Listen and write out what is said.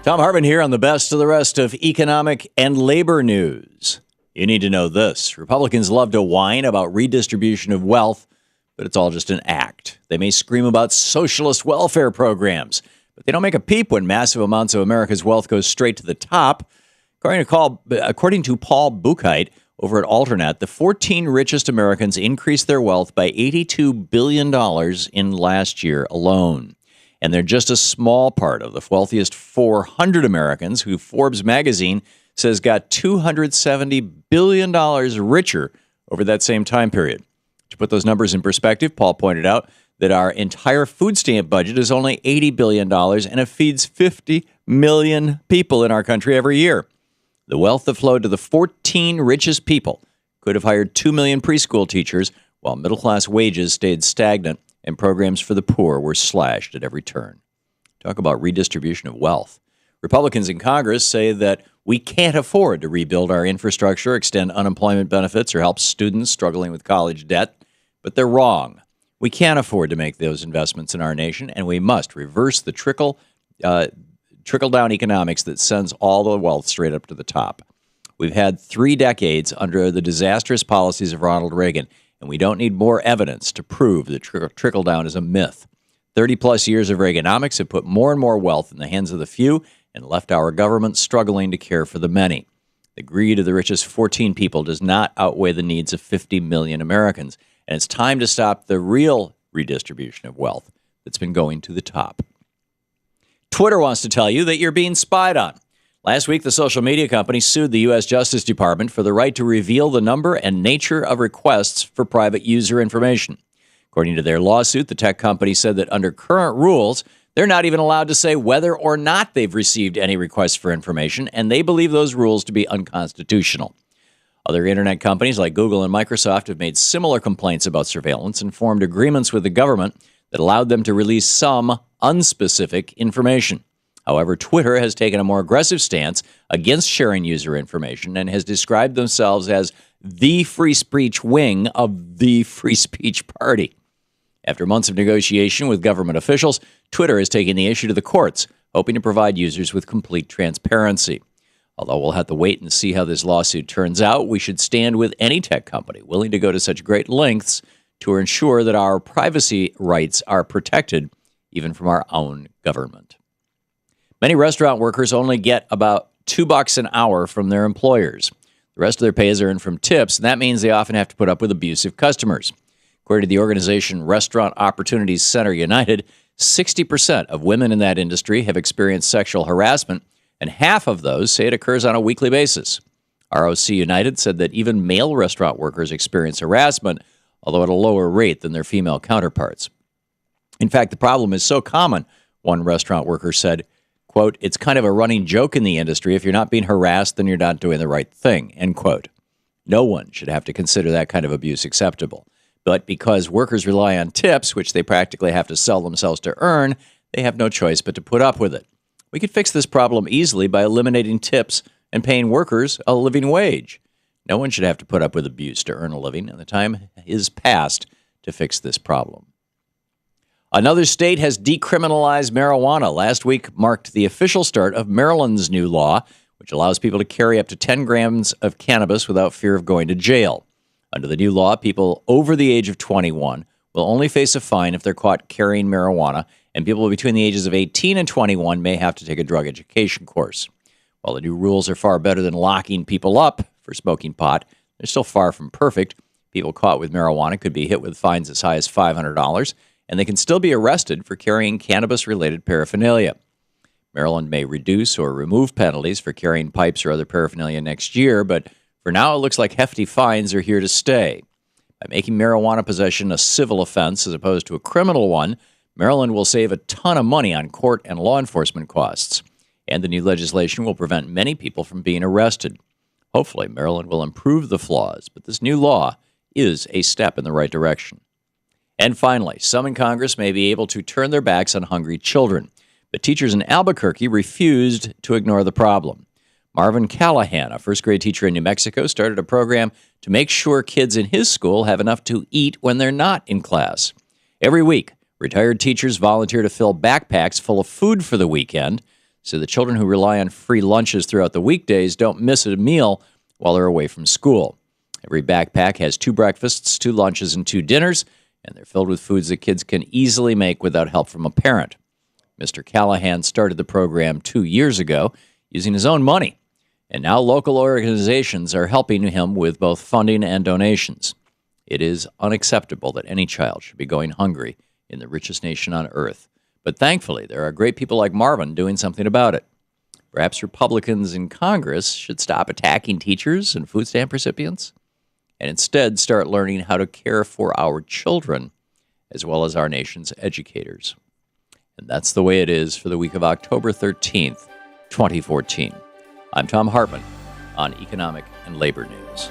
Thom Hartmann here on the best of the rest of economic and labor news. You need to know this. Republicans love to whine about redistribution of wealth, but it's all just an act. They may scream about socialist welfare programs, but they don't make a peep when massive amounts of America's wealth goes straight to the top. According to Paul Buchheit over at Alternet, the 14 richest Americans increased their wealth by $82 billion in last year alone. And they're just a small part of the wealthiest 400 Americans who Forbes magazine says got $270 billion richer over that same time period. To put those numbers in perspective, Paul pointed out that our entire food stamp budget is only $80 billion and it feeds 50 million people in our country every year. The wealth that flowed to the 14 richest people could have hired 2 million preschool teachers while middle-class wages stayed stagnant and programs for the poor were slashed at every turn. Talk about redistribution of wealth. Republicans in Congress say that we can't afford to rebuild our infrastructure, extend unemployment benefits, or help students struggling with college debt. But they're wrong. We can't afford to make those investments in our nation, and we must reverse the trickle-down economics that sends all the wealth straight up to the top. We've had 3 decades under the disastrous policies of Ronald Reagan, and we don't need more evidence to prove that trickle-down is a myth. 30-plus years of Reaganomics have put more and more wealth in the hands of the few and left our government struggling to care for the many. The greed of the richest 14 people does not outweigh the needs of 50 million Americans, and it's time to stop the real redistribution of wealth that's been going to the top. Twitter wants to tell you that you're being spied on. Last week, the social media company sued the U.S. Justice Department for the right to reveal the number and nature of requests for private user information. According to their lawsuit, the tech company said that under current rules, they're not even allowed to say whether or not they've received any requests for information, and they believe those rules to be unconstitutional. Other internet companies like Google and Microsoft have made similar complaints about surveillance and formed agreements with the government that allowed them to release some unspecific information. However, Twitter has taken a more aggressive stance against sharing user information and has described themselves as the free speech wing of the free speech party. After months of negotiation with government officials, Twitter is taking the issue to the courts, hoping to provide users with complete transparency. Although we'll have to wait and see how this lawsuit turns out, we should stand with any tech company willing to go to such great lengths to ensure that our privacy rights are protected, even from our own government. Many restaurant workers only get about $2 an hour from their employers. The rest of their pay is earned from tips, and that means they often have to put up with abusive customers. According to the organization Restaurant Opportunities Center United, 60% of women in that industry have experienced sexual harassment, and half of those say it occurs on a weekly basis. ROC United said that even male restaurant workers experience harassment, although at a lower rate than their female counterparts. In fact, the problem is so common, one restaurant worker said, quote, "It's kind of a running joke in the industry. If you're not being harassed, then you're not doing the right thing," end quote. No one should have to consider that kind of abuse acceptable. But because workers rely on tips, which they practically have to sell themselves to earn, they have no choice but to put up with it. We could fix this problem easily by eliminating tips and paying workers a living wage. No one should have to put up with abuse to earn a living, and the time is past to fix this problem. Another state has decriminalized marijuana. Last week marked the official start of Maryland's new law, which allows people to carry up to 10 grams of cannabis without fear of going to jail. Under the new law, people over the age of 21 will only face a fine if they're caught carrying marijuana, and people between the ages of 18 and 21 may have to take a drug education course. While the new rules are far better than locking people up for smoking pot, they're still far from perfect. People caught with marijuana could be hit with fines as high as $500, and they can still be arrested for carrying cannabis-related paraphernalia. Maryland may reduce or remove penalties for carrying pipes or other paraphernalia next year, but for now it looks like hefty fines are here to stay. By making marijuana possession a civil offense as opposed to a criminal one, Maryland will save a ton of money on court and law enforcement costs. And the new legislation will prevent many people from being arrested. Hopefully, Maryland will improve the flaws, but this new law is a step in the right direction. And finally, some in Congress may be able to turn their backs on hungry children, but teachers in Albuquerque refused to ignore the problem. Marvin Callahan, a first-grade teacher in New Mexico, started a program to make sure kids in his school have enough to eat when they're not in class. Every week, Retired teachers volunteer to fill backpacks full of food for the weekend so the children who rely on free lunches throughout the weekdays don't miss a meal while they're away from school. Every backpack has 2 breakfasts, 2 lunches, and 2 dinners, and they're filled with foods that kids can easily make without help from a parent. Mr. Callahan started the program 2 years ago using his own money, and now local organizations are helping him with both funding and donations. It is unacceptable that any child should be going hungry in the richest nation on earth. But thankfully, there are great people like Marvin doing something about it. Perhaps Republicans in Congress should stop attacking teachers and food stamp recipients and instead start learning how to care for our children as well as our nation's educators. And that's the way it is for the week of October 13th, 2014. I'm Thom Hartmann on Economic and Labor News.